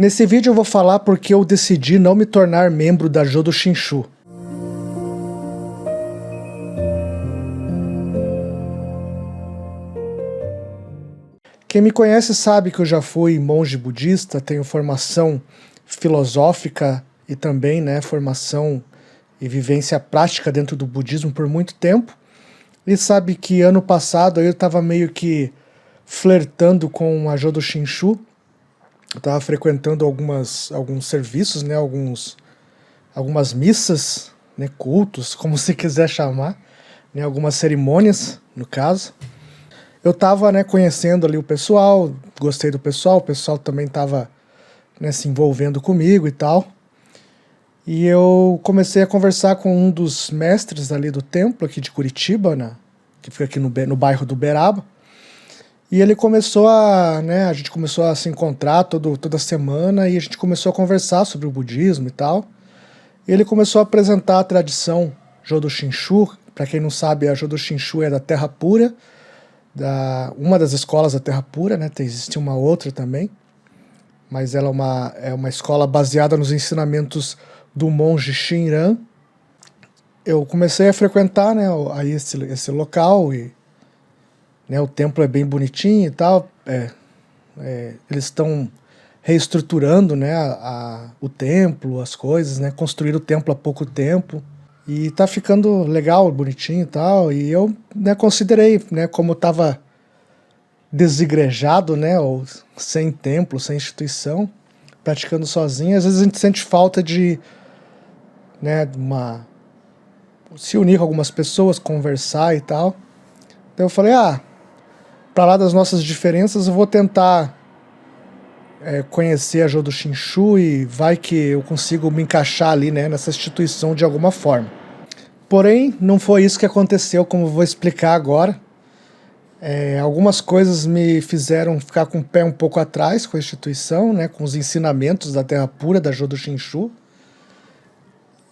Nesse vídeo eu vou falar porque eu decidi não me tornar membro da Jodo Shinshu. Quem me conhece sabe que eu já fui monge budista, tenho formação filosófica e também formação e vivência prática dentro do budismo por muito tempo. E sabe que ano passado eu estava meio que flertando com a Jodo Shinshu. Eu estava frequentando alguns serviços, algumas missas, cultos, como você quiser chamar, algumas cerimônias, no caso. Eu estava conhecendo ali o pessoal, gostei do pessoal, o pessoal também estava se envolvendo comigo e tal. E eu comecei a conversar com um dos mestres ali do templo, aqui de Curitiba, que fica aqui no bairro do Uberaba. E ele começou a gente começou a se encontrar toda semana e a gente começou a conversar sobre o budismo e tal. E ele começou a apresentar a tradição Jodo Shinshu. Para quem não sabe, a Jodo Shinshu é da Terra Pura, uma das escolas da Terra Pura, existe uma outra também, mas ela é uma escola baseada nos ensinamentos do monge Shinran. Eu comecei a frequentar aí esse local e o templo é bem bonitinho e tal. Eles estão reestruturando o templo, as coisas, construíram o templo há pouco tempo e tá ficando legal, bonitinho e tal. E eu considerei, como eu estava desigrejado, ou sem templo, sem instituição, praticando sozinho, às vezes a gente sente falta de se unir com algumas pessoas, conversar e tal. Então eu falei, para lá das nossas diferenças, eu vou tentar conhecer a Jodo Shinshu e vai que eu consigo me encaixar ali nessa instituição de alguma forma. Porém, não foi isso que aconteceu, como eu vou explicar agora. Algumas coisas me fizeram ficar com o pé um pouco atrás com a instituição, com os ensinamentos da Terra Pura, da Jodo Shinshu.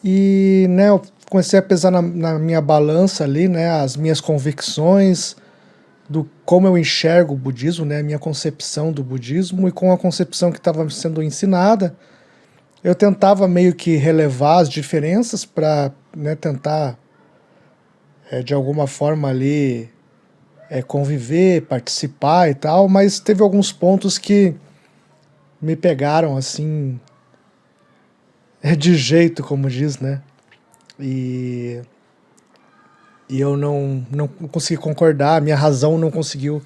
E eu comecei a pesar na minha balança ali, as minhas convicções, do como eu enxergo o budismo, a minha concepção do budismo, e com a concepção que estava sendo ensinada, eu tentava meio que relevar as diferenças para tentar, de alguma forma ali, conviver, participar e tal, mas teve alguns pontos que me pegaram assim, de jeito, como diz, E eu não consegui concordar, a minha razão não conseguiu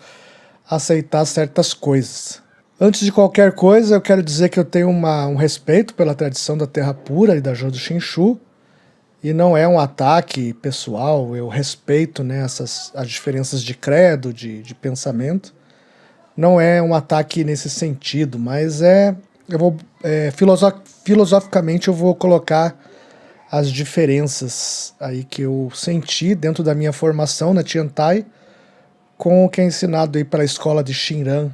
aceitar certas coisas. Antes de qualquer coisa, eu quero dizer que eu tenho um respeito pela tradição da Terra Pura e da Jodo Shinshu, e não é um ataque pessoal, eu respeito as diferenças de credo, de pensamento. Não é um ataque nesse sentido, mas filosoficamente eu vou colocar as diferenças aí que eu senti dentro da minha formação na Tiantai com o que é ensinado aí pela escola de Shinran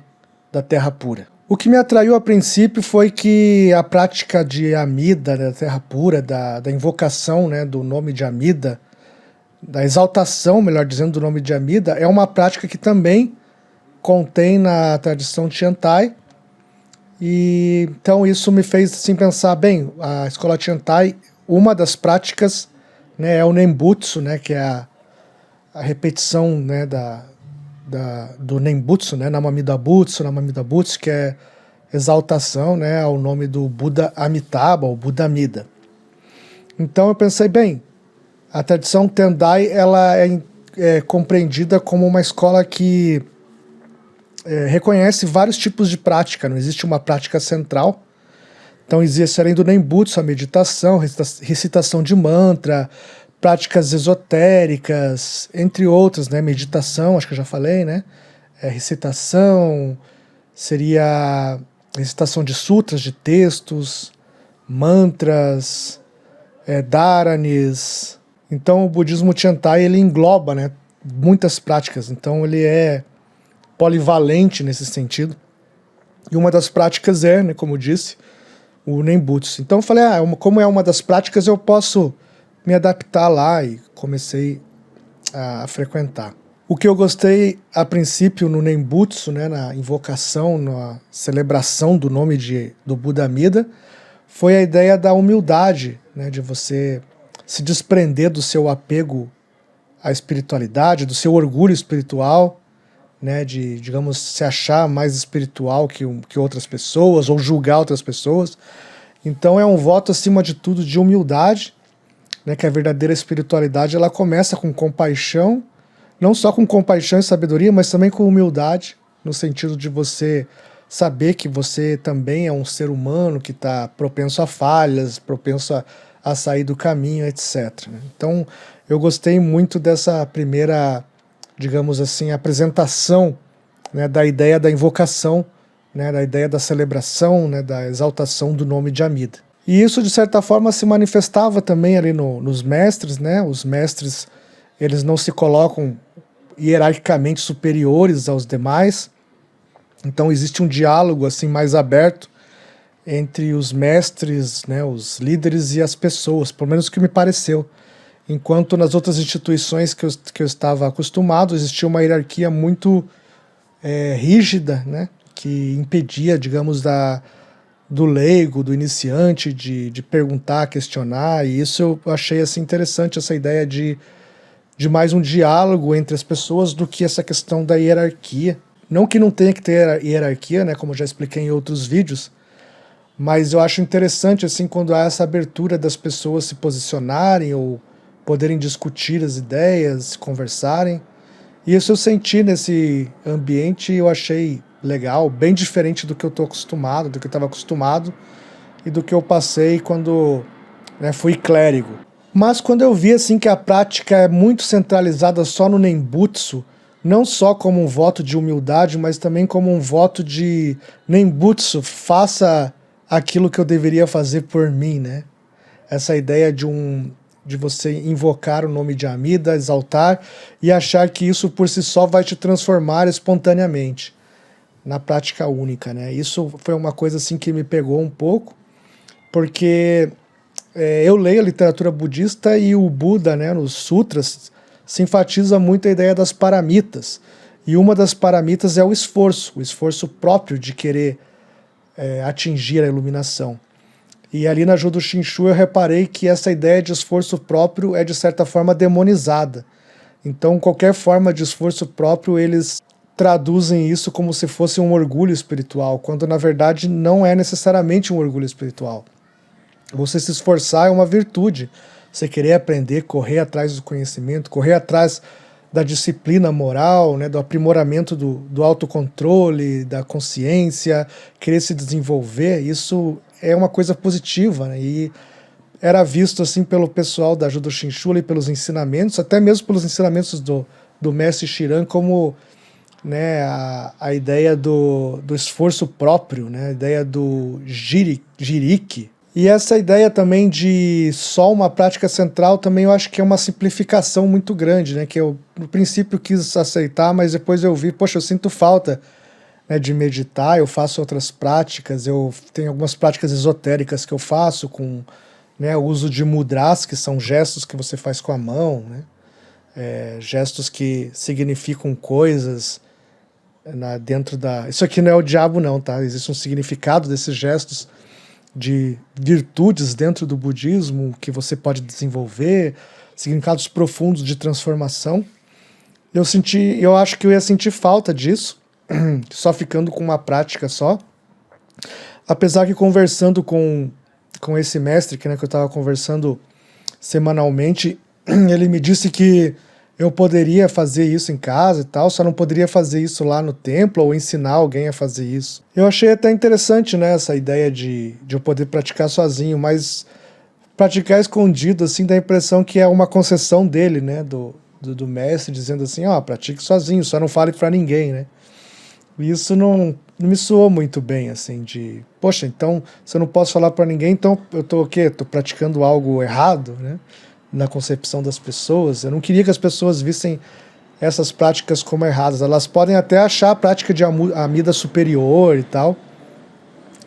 da Terra Pura. O que me atraiu a princípio foi que a prática de Amida, da Terra Pura, da invocação do nome de Amida, da exaltação, melhor dizendo, do nome de Amida, é uma prática que também contém na tradição Tiantai. E então isso me fez assim, pensar, bem, a escola Tiantai, uma das práticas é o Nembutsu, que é a repetição do Nembutsu, Namamida Butsu, que é exaltação ao nome do Buda Amitabha, ou Buda Amida. Então eu pensei, bem, a tradição Tendai ela é compreendida como uma escola que reconhece vários tipos de prática, não existe uma prática central. Então existe, além do Nembutsu, a meditação, recitação de mantra, práticas esotéricas, entre outras, meditação, acho que eu já falei, recitação, seria recitação de sutras, de textos, mantras, dharanis. Então o budismo Tiantai, ele engloba muitas práticas, então ele é polivalente nesse sentido. E uma das práticas como eu disse, o Nembutsu. Então eu falei, como é uma das práticas, eu posso me adaptar lá, e comecei a frequentar. O que eu gostei a princípio no Nembutsu, né, na invocação, na celebração do nome do Buda Amida, foi a ideia da humildade, né, de você se desprender do seu apego à espiritualidade, do seu orgulho espiritual, né, de, digamos, se achar mais espiritual que outras pessoas ou julgar outras pessoas. Então é um voto, acima de tudo, de humildade, né, que a verdadeira espiritualidade ela começa com compaixão, não só com compaixão e sabedoria, mas também com humildade, no sentido de você saber que você também é um ser humano que está propenso a falhas, propenso a sair do caminho, etc. Então, eu gostei muito dessa primeira, digamos assim, apresentação, né, da ideia da invocação, né, da ideia da celebração, né, da exaltação do nome de Amida. E isso, de certa forma, se manifestava também ali nos mestres, né? Os mestres, eles não se colocam hierarquicamente superiores aos demais, então existe um diálogo assim mais aberto entre os mestres, né, os líderes e as pessoas, pelo menos o que me pareceu. Enquanto nas outras instituições que eu estava acostumado, existia uma hierarquia muito rígida, né, que impedia, digamos, do leigo, do iniciante, de perguntar, questionar, e isso eu achei assim, interessante, essa ideia de mais um diálogo entre as pessoas do que essa questão da hierarquia. Não que não tenha que ter hierarquia, né, como eu já expliquei em outros vídeos, mas eu acho interessante assim quando há essa abertura das pessoas se posicionarem ou poderem discutir as ideias, conversarem. E isso eu senti nesse ambiente e eu achei legal, bem diferente do que eu estou acostumado, do que eu estava acostumado e do que eu passei quando, né, fui clérigo. Mas quando eu vi assim que a prática é muito centralizada só no Nembutsu, não só como um voto de humildade, mas também como um voto de Nembutsu, faça aquilo que eu deveria fazer por mim, né? Essa ideia de você invocar o nome de Amida, exaltar e achar que isso por si só vai te transformar espontaneamente na prática única, né? Isso foi uma coisa assim que me pegou um pouco, porque eu leio a literatura budista e o Buda, né, nos sutras, se enfatiza muito a ideia das paramitas. E uma das paramitas é o esforço próprio de querer atingir a iluminação. E ali na Judo Shinshu eu reparei que essa ideia de esforço próprio é de certa forma demonizada. Então qualquer forma de esforço próprio eles traduzem isso como se fosse um orgulho espiritual, quando na verdade não é necessariamente um orgulho espiritual. Você se esforçar é uma virtude. Você querer aprender, correr atrás do conhecimento, correr atrás da disciplina moral, né, do aprimoramento do autocontrole, da consciência, querer se desenvolver, isso é uma coisa positiva, né, e era visto assim pelo pessoal da Judo Shinshu e pelos ensinamentos, até mesmo pelos ensinamentos do mestre Shiran, como, né, a ideia do esforço próprio, né, a ideia do jiriki. E essa ideia também de só uma prática central também eu acho que é uma simplificação muito grande, né? Que eu no princípio quis aceitar, mas depois eu vi, poxa, eu sinto falta, né, de meditar, eu faço outras práticas, eu tenho algumas práticas esotéricas que eu faço com, né, o uso de mudras, que são gestos que você faz com a mão, né? Gestos que significam coisas dentro da... Isso aqui não é o diabo não, tá? Existe um significado desses gestos, de virtudes dentro do budismo que você pode desenvolver, significados profundos de transformação. Eu acho que eu ia sentir falta disso, só ficando com uma prática só. Apesar que conversando com esse mestre, que eu estava conversando semanalmente, ele me disse que eu poderia fazer isso em casa e tal, só não poderia fazer isso lá no templo ou ensinar alguém a fazer isso. Eu achei até interessante, né, essa ideia de eu poder praticar sozinho, mas praticar escondido, assim, dá a impressão que é uma concessão dele, né, do mestre, dizendo assim, pratique sozinho, só não fale pra ninguém, né. E isso não me soou muito bem, assim, de, poxa, então, se eu não posso falar pra ninguém, então eu tô o quê? Tô praticando algo errado, né, na concepção das pessoas. Eu não queria que as pessoas vissem essas práticas como erradas. Elas podem até achar a prática de Amida superior e tal,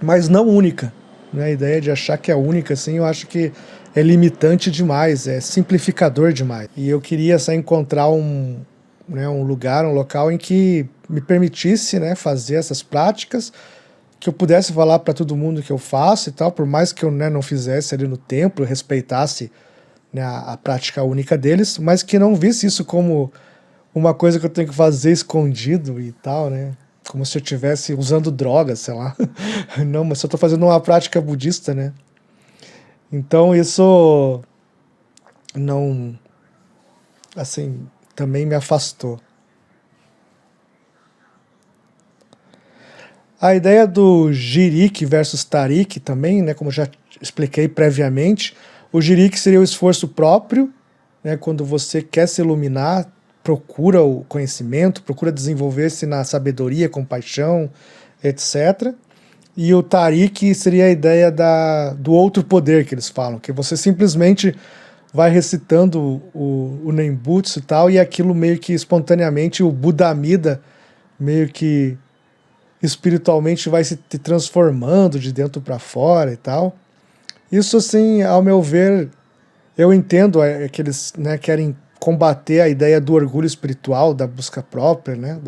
mas não única, né? A ideia de achar que é única, assim, eu acho que é limitante demais, é simplificador demais. E eu queria encontrar um né, um lugar, um local em que me permitisse, né, fazer essas práticas, que eu pudesse falar para todo mundo que eu faço e tal, por mais que eu, né, não fizesse ali no templo, respeitasse, né, a prática única deles, mas que não visse isso como uma coisa que eu tenho que fazer escondido e tal, né? Como se eu estivesse usando drogas, sei lá. Não, mas eu estou fazendo uma prática budista, né? Então isso não, assim, também me afastou. A ideia do Jirik versus Tarik também, né, como eu já expliquei previamente, o Jirik seria o esforço próprio, né, quando você quer se iluminar, procura o conhecimento, procura desenvolver-se na sabedoria, compaixão, etc. E o Tarik seria a ideia do outro poder que eles falam, que você simplesmente vai recitando o Nembutsu e tal, e aquilo meio que espontaneamente, o Buda Amida meio que espiritualmente vai se transformando de dentro para fora e tal. Isso, assim, ao meu ver, eu entendo que eles, né, querem combater a ideia do orgulho espiritual, da busca própria, né,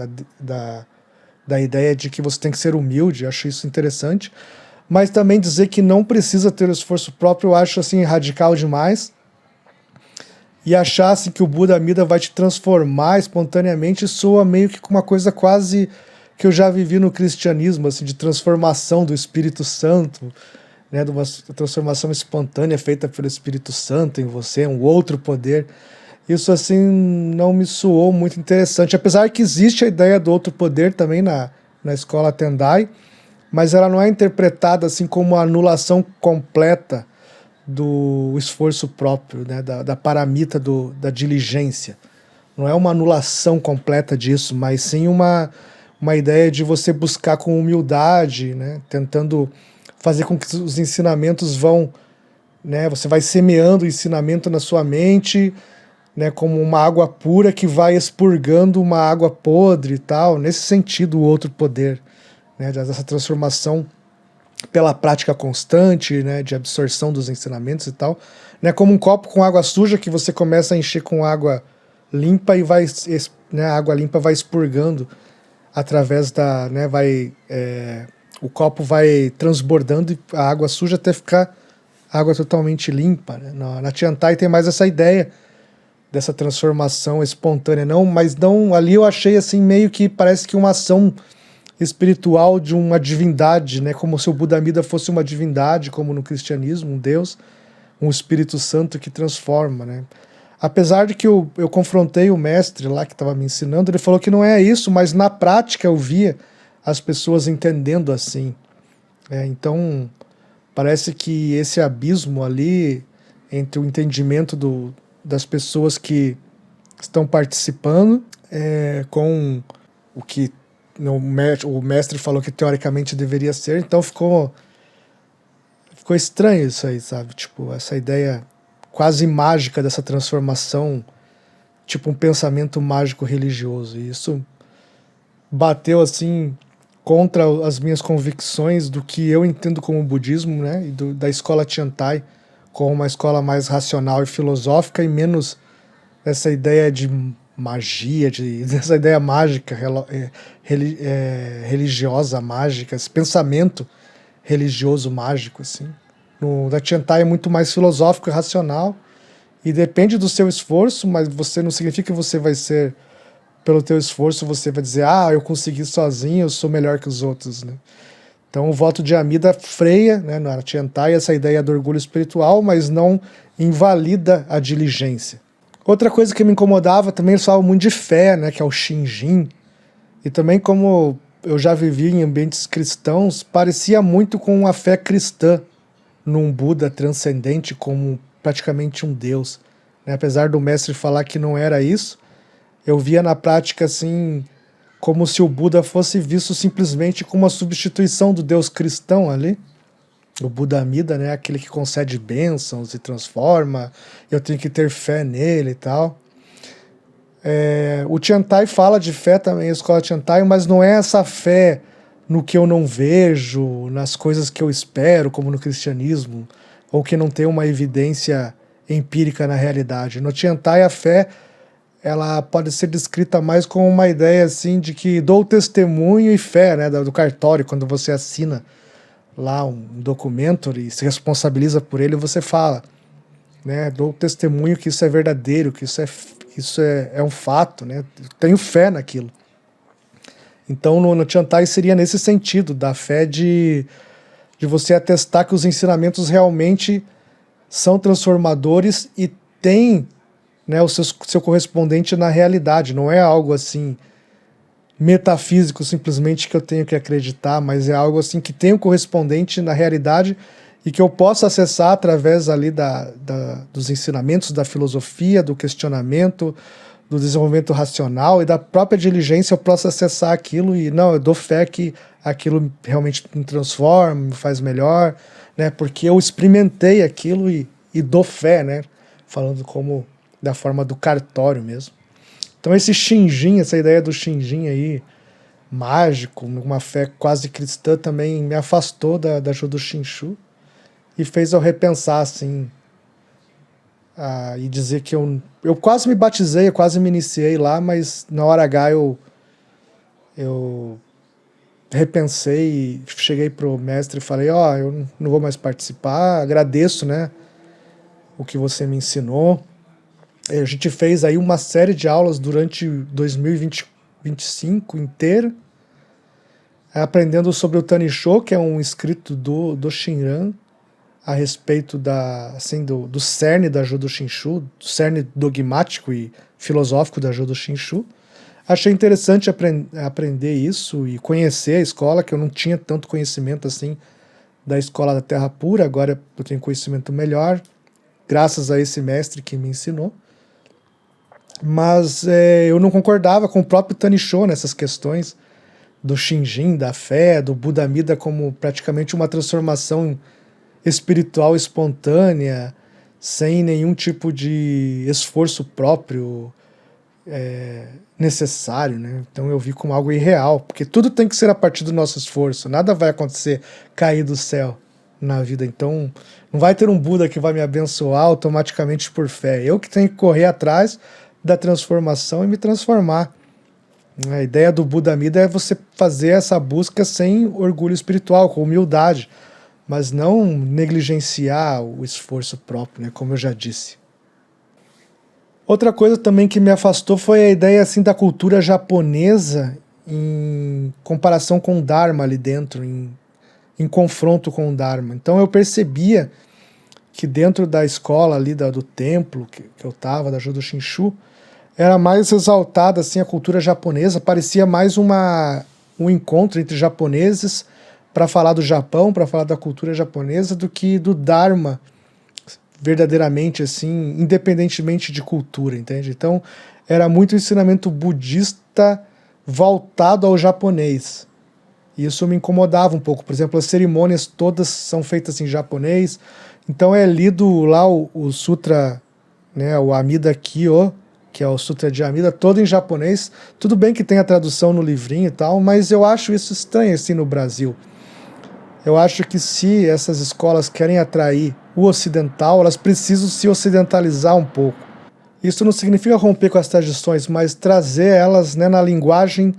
da ideia de que você tem que ser humilde, acho isso interessante, mas também dizer que não precisa ter o esforço próprio, eu acho assim radical demais, e achar assim, que o Buda Amida vai te transformar espontaneamente soa meio que com uma coisa quase que eu já vivi no cristianismo, assim, de transformação do Espírito Santo, né, de uma transformação espontânea feita pelo Espírito Santo em você, um outro poder. Isso assim não me soou muito interessante, apesar que existe a ideia do outro poder também na escola Tendai, mas ela não é interpretada assim como uma anulação completa do esforço próprio, né, da paramita da diligência. Não é uma anulação completa disso, mas sim uma ideia de você buscar com humildade, né, tentando fazer com que os ensinamentos vão, né, você vai semeando o ensinamento na sua mente, né, como uma água pura que vai expurgando uma água podre e tal, nesse sentido o outro poder, né, dessa transformação pela prática constante, né, de absorção dos ensinamentos e tal, né, como um copo com água suja que você começa a encher com água limpa e vai, né, a água limpa vai expurgando através da, né, o copo vai transbordando a água suja até ficar água totalmente limpa, né? Na Tiantai tem mais essa ideia dessa transformação espontânea, não, mas não, ali eu achei assim meio que parece que uma ação espiritual de uma divindade, né, como se o Buda Amida fosse uma divindade, como no cristianismo, um Deus, um Espírito Santo que transforma, né? Apesar de que eu confrontei o mestre lá que estava me ensinando, ele falou que não é isso, mas na prática eu via as pessoas entendendo assim. Então, parece que esse abismo ali entre o entendimento das pessoas que estão participando com o que o mestre falou que teoricamente deveria ser, então ficou estranho isso aí, sabe? Tipo, essa ideia quase mágica dessa transformação, tipo um pensamento mágico religioso. E isso bateu assim contra as minhas convicções do que eu entendo como budismo, né, e da escola Tiantai como uma escola mais racional e filosófica e menos essa ideia de magia, dessa ideia mágica, religiosa mágica, esse pensamento religioso mágico, assim. No da Tiantai é muito mais filosófico e racional, e depende do seu esforço, mas você não significa que você vai ser, pelo teu esforço, você vai dizer, eu consegui sozinho, eu sou melhor que os outros, né? Então o voto de Amida freia, né, na Tiantai, essa ideia do orgulho espiritual, mas não invalida a diligência. Outra coisa que me incomodava também, eles falavam muito de fé, né, que é o Shinjin, e também como eu já vivi em ambientes cristãos, parecia muito com a fé cristã num Buda transcendente como praticamente um Deus, né? Apesar do mestre falar que não era isso, eu via na prática assim como se o Buda fosse visto simplesmente como uma substituição do Deus cristão ali. O Buda Amida, né, aquele que concede bênçãos e transforma, eu tenho que ter fé nele e tal. O Tiantai fala de fé também, a escola Tiantai, mas não é essa fé no que eu não vejo, nas coisas que eu espero, como no cristianismo, ou que não tem uma evidência empírica na realidade. No Tiantai a fé ela pode ser descrita mais como uma ideia assim de que dou testemunho e fé, né, do cartório, quando você assina lá um documento e se responsabiliza por ele, você fala, né, dou testemunho que isso é verdadeiro, que isso é um fato, né, eu tenho fé naquilo. Então no Tiantai seria nesse sentido, da fé de você atestar que os ensinamentos realmente são transformadores e têm, né, o seu correspondente na realidade, não é algo assim metafísico simplesmente que eu tenho que acreditar, mas é algo assim que tem um correspondente na realidade e que eu posso acessar através ali dos ensinamentos, da filosofia, do questionamento, do desenvolvimento racional e da própria diligência. Eu posso acessar aquilo e não, eu dou fé que aquilo realmente me transforma, me faz melhor, né, porque eu experimentei aquilo e dou fé, né, falando como da forma do cartório mesmo. Então esse Shinjin, essa ideia do Shinjin aí, mágico, uma fé quase cristã, também me afastou da Jodo Shinshu e fez eu repensar, assim, e dizer que eu quase me batizei, eu quase me iniciei lá, mas na hora H eu repensei e cheguei pro mestre e falei, eu não vou mais participar, agradeço, né, o que você me ensinou. A gente fez aí uma série de aulas durante 2025 inteiro, aprendendo sobre o Tanisho, que é um escrito do Shinran, a respeito assim, do cerne da Jodo Shinshu, do cerne dogmático e filosófico da Jodo Shinshu. Achei interessante aprender isso e conhecer a escola, que eu não tinha tanto conhecimento assim da Escola da Terra Pura, agora eu tenho conhecimento melhor, graças a esse mestre que me ensinou. Mas eu não concordava com o próprio Tanisho nessas questões do Shinjin, da fé, do Buda Amida como praticamente uma transformação espiritual espontânea, sem nenhum tipo de esforço próprio necessário, né? Então eu vi como algo irreal, porque tudo tem que ser a partir do nosso esforço, nada vai acontecer cair do céu na vida. Então não vai ter um Buda que vai me abençoar automaticamente por fé, eu que tenho que correr atrás da transformação e me transformar. A ideia do Buda Amida é você fazer essa busca sem orgulho espiritual, com humildade, mas não negligenciar o esforço próprio, né, como eu já disse. Outra coisa também que me afastou foi a ideia assim da cultura japonesa em comparação com o Dharma ali dentro, em confronto com o Dharma. Então eu percebia que dentro da escola ali do templo que eu estava, da Jodo Shinshu, era mais exaltada assim, a cultura japonesa, parecia mais um encontro entre japoneses para falar do Japão, para falar da cultura japonesa, do que do Dharma, verdadeiramente, assim, independentemente de cultura, entende? Então, era muito ensinamento budista voltado ao japonês. E isso me incomodava um pouco. Por exemplo, as cerimônias todas são feitas em japonês, então é lido lá o Sutra, né, o Amida Kyo, que é o Sutra de Amida, todo em japonês. Tudo bem que tem a tradução no livrinho e tal, mas eu acho isso estranho assim no Brasil. Eu acho que se essas escolas querem atrair o ocidental, elas precisam se ocidentalizar um pouco. Isso não significa romper com as tradições, mas trazer elas, né, na linguagem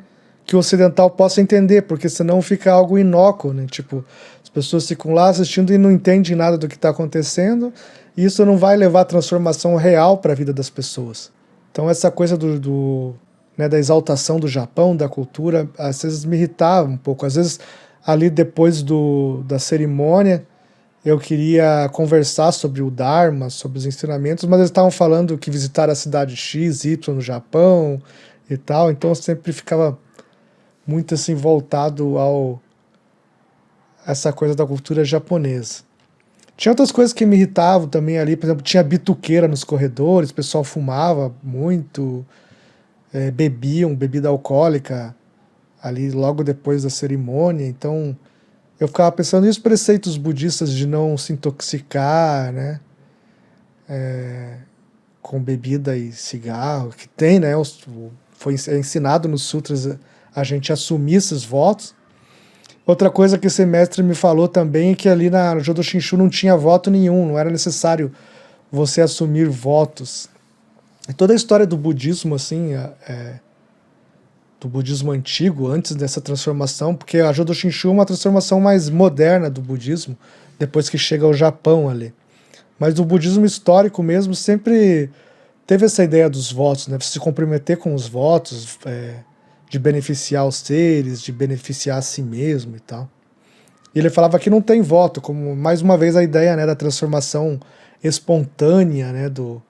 que o ocidental possa entender, porque senão fica algo inócuo, né? Tipo, as pessoas ficam lá assistindo e não entendem nada do que está acontecendo, e isso não vai levar a transformação real para a vida das pessoas. Então essa coisa né, da exaltação do Japão, da cultura, às vezes me irritava um pouco. Às vezes, ali depois da cerimônia, eu queria conversar sobre o Dharma, sobre os ensinamentos, mas eles estavam falando que visitaram a cidade X, Y no Japão e tal, então eu sempre ficava muito assim voltado essa coisa da cultura japonesa. Tinha outras coisas que me irritavam também ali, por exemplo, tinha bituqueira nos corredores, o pessoal fumava muito, bebiam bebida alcoólica ali logo depois da cerimônia, então eu ficava pensando nos preceitos budistas de não se intoxicar, né, com bebida e cigarro, que tem, né, foi ensinado nos sutras a gente assumir esses votos. Outra coisa que esse mestre me falou também é que ali na Jodo Shinshu não tinha voto nenhum, não era necessário você assumir votos. E toda a história do budismo, assim, do budismo antigo, antes dessa transformação, porque a Jodo Shinshu é uma transformação mais moderna do budismo, depois que chega ao Japão ali. Mas o budismo histórico mesmo sempre teve essa ideia dos votos, né? Se comprometer com os votos, de beneficiar os seres, de beneficiar a si mesmo e tal. E ele falava que não tem voto, como mais uma vez a ideia, né, da transformação espontânea, né, do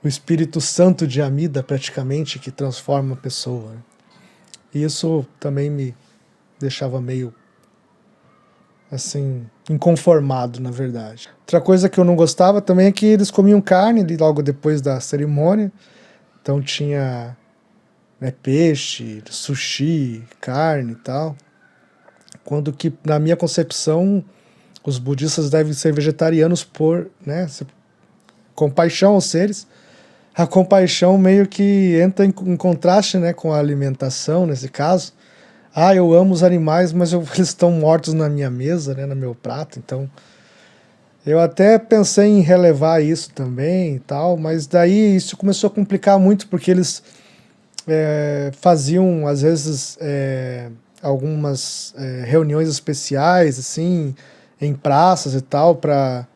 Espírito Santo de Amida, praticamente, que transforma a pessoa. Né? E isso também me deixava meio, assim, inconformado, na verdade. Outra coisa que eu não gostava também é que eles comiam carne logo depois da cerimônia. Então tinha, né, peixe, sushi, carne e tal. Quando que, na minha concepção, os budistas devem ser vegetarianos por, né, compaixão aos seres. A compaixão meio que entra em contraste, né, com a alimentação, nesse caso. Ah, eu amo os animais, mas eles estão mortos na minha mesa, né, no meu prato, então... Eu até pensei em relevar isso também e tal, mas daí isso começou a complicar muito, porque eles faziam, às vezes, algumas reuniões especiais, assim, em praças e tal, para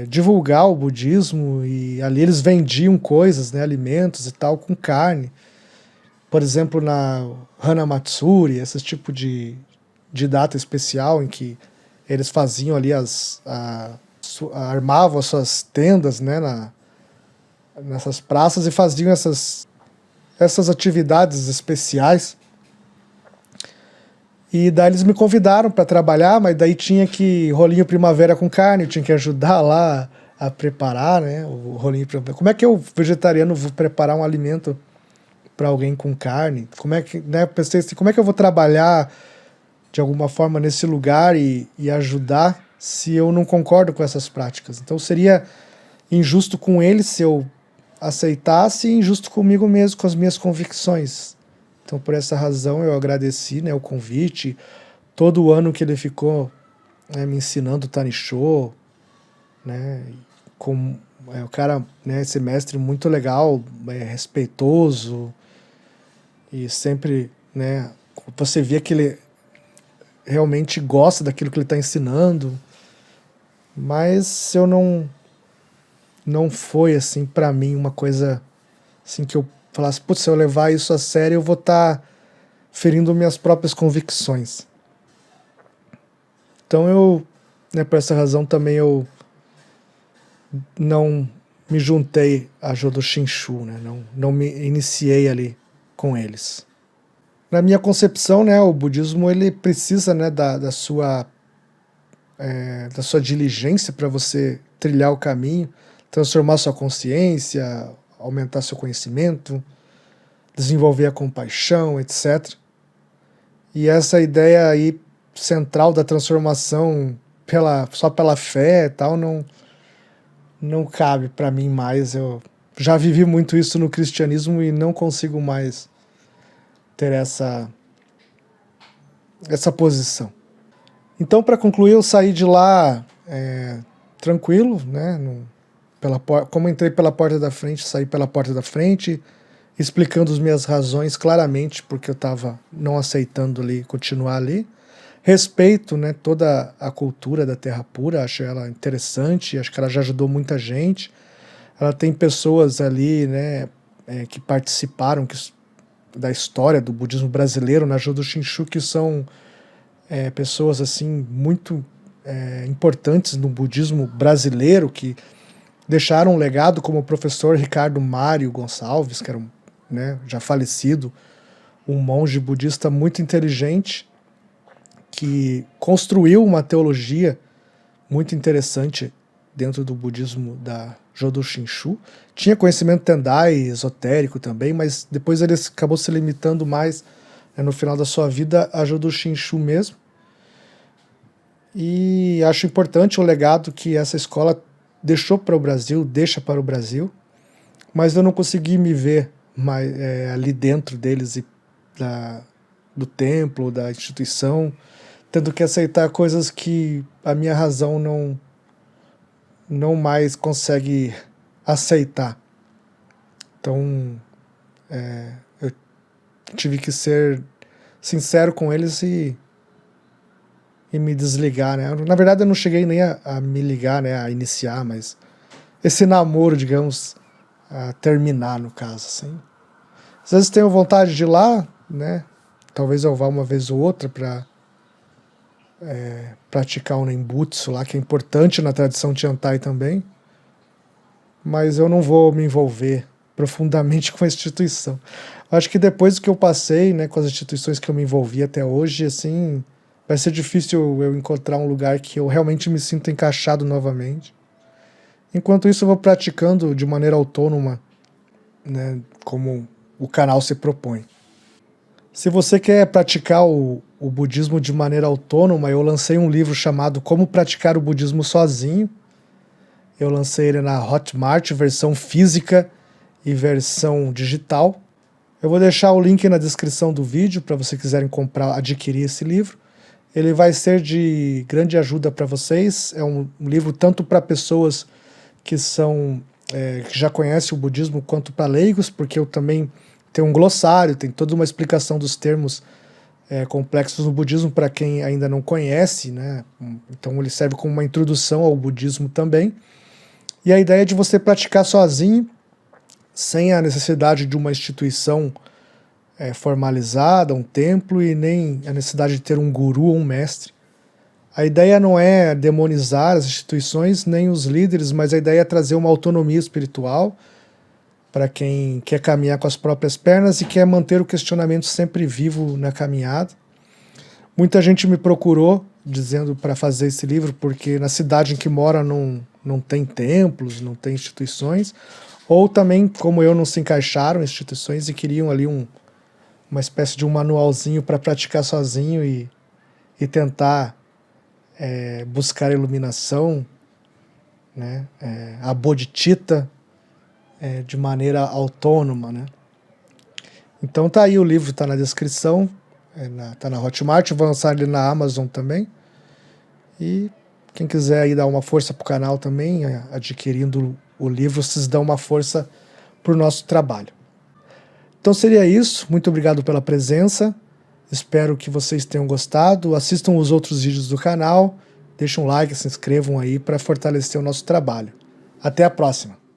divulgar o budismo, e ali eles vendiam coisas, né, alimentos e tal, com carne. Por exemplo, na Hanamatsuri, esse tipo de data especial em que eles faziam ali armavam as suas tendas, né, nessas praças e faziam essas atividades especiais. E daí eles me convidaram para trabalhar, mas daí tinha que rolinho primavera com carne, eu tinha que ajudar lá a preparar, né, o rolinho primavera. Como é que eu, vegetariano, vou preparar um alimento para alguém com carne? Como é que, né, pensei assim, como é que eu vou trabalhar de alguma forma nesse lugar e ajudar se eu não concordo com essas práticas? Então seria injusto com eles se eu aceitasse e injusto comigo mesmo, com as minhas convicções. Então, por essa razão, eu agradeci, né, o convite. Todo o ano que ele ficou, né, me ensinando Tanisho, né, o cara, né, esse mestre muito legal, respeitoso, e sempre, né, você via que ele realmente gosta daquilo que ele está ensinando, mas eu não foi, assim, para mim uma coisa assim que eu falasse, putz, se eu levar isso a sério, eu vou estar ferindo minhas próprias convicções. Então eu, né, por essa razão também eu não me juntei a Jodo Shinshu, né, não me iniciei ali com eles. Na minha concepção, né, o budismo ele precisa, né, da sua diligência para você trilhar o caminho, transformar sua consciência, aumentar seu conhecimento, desenvolver a compaixão, etc. E essa ideia aí central da transformação só pela fé e tal não cabe para mim mais. Eu já vivi muito isso no cristianismo e não consigo mais ter essa posição. Então, para concluir, eu saí de lá tranquilo, né? Como entrei pela porta da frente, saí pela porta da frente, explicando as minhas razões claramente, porque eu estava não aceitando ali, continuar ali. Respeito, né, toda a cultura da Terra Pura, acho ela interessante, acho que ela já ajudou muita gente. Ela tem pessoas ali, né, que participaram da história do budismo brasileiro na Jodo Shinshu, que são pessoas assim muito importantes no budismo brasileiro, que deixaram um legado, como o professor Ricardo Mário Gonçalves, que era já falecido, um monge budista muito inteligente, que construiu uma teologia muito interessante dentro do budismo da Jodo Shinshu. Tinha conhecimento Tendai, esotérico também, mas depois ele acabou se limitando mais, no final da sua vida, a Jodo Shinshu mesmo. E acho importante o legado que essa escola deixou para o Brasil, deixa para o Brasil, mas eu não consegui me ver mais, ali dentro deles e do templo, da instituição, tendo que aceitar coisas que a minha razão não mais consegue aceitar. Então, eu tive que ser sincero com eles e me desligar, né? Na verdade, eu não cheguei nem a me ligar, né? A iniciar, mas esse namoro, digamos, a terminar, no caso, assim. Às vezes tenho vontade de ir lá, né? Talvez eu vá uma vez ou outra para praticar o Nembutsu lá, que é importante na tradição Tiantai também, mas eu não vou me envolver profundamente com a instituição. Acho que depois que eu passei, né, com as instituições que eu me envolvi até hoje, assim, vai ser difícil eu encontrar um lugar que eu realmente me sinta encaixado novamente. Enquanto isso, eu vou praticando de maneira autônoma, né, como o canal se propõe. Se você quer praticar o budismo de maneira autônoma, eu lancei um livro chamado Como Praticar o Budismo Sozinho. Eu lancei ele na Hotmart, versão física e versão digital. Eu vou deixar o link na descrição do vídeo para vocês quiserem comprar, adquirir esse livro. Ele vai ser de grande ajuda para vocês. É um livro tanto para pessoas que que já conhecem o budismo, quanto para leigos, porque eu também tenho um glossário, tem toda uma explicação dos termos complexos no budismo para quem ainda não conhece, né? Então ele serve como uma introdução ao budismo também. E a ideia é de você praticar sozinho, sem a necessidade de uma instituição formalizada, um templo, e nem a necessidade de ter um guru ou um mestre. A ideia não é demonizar as instituições nem os líderes, mas a ideia é trazer uma autonomia espiritual para quem quer caminhar com as próprias pernas e quer manter o questionamento sempre vivo na caminhada. Muita gente me procurou dizendo para fazer esse livro porque na cidade em que mora não tem templos, não tem instituições, ou também, como eu, não se encaixaram em instituições e queriam ali uma espécie de um manualzinho para praticar sozinho e tentar buscar iluminação, né? A bodhicitta, de maneira autônoma, né? Então tá aí, o livro tá na descrição, tá na Hotmart, vou lançar ele na Amazon também. E quem quiser aí dar uma força pro canal também, adquirindo o livro, vocês dão uma força pro nosso trabalho. Então seria isso, muito obrigado pela presença, espero que vocês tenham gostado, assistam os outros vídeos do canal, deixem um like, se inscrevam aí para fortalecer o nosso trabalho. Até a próxima!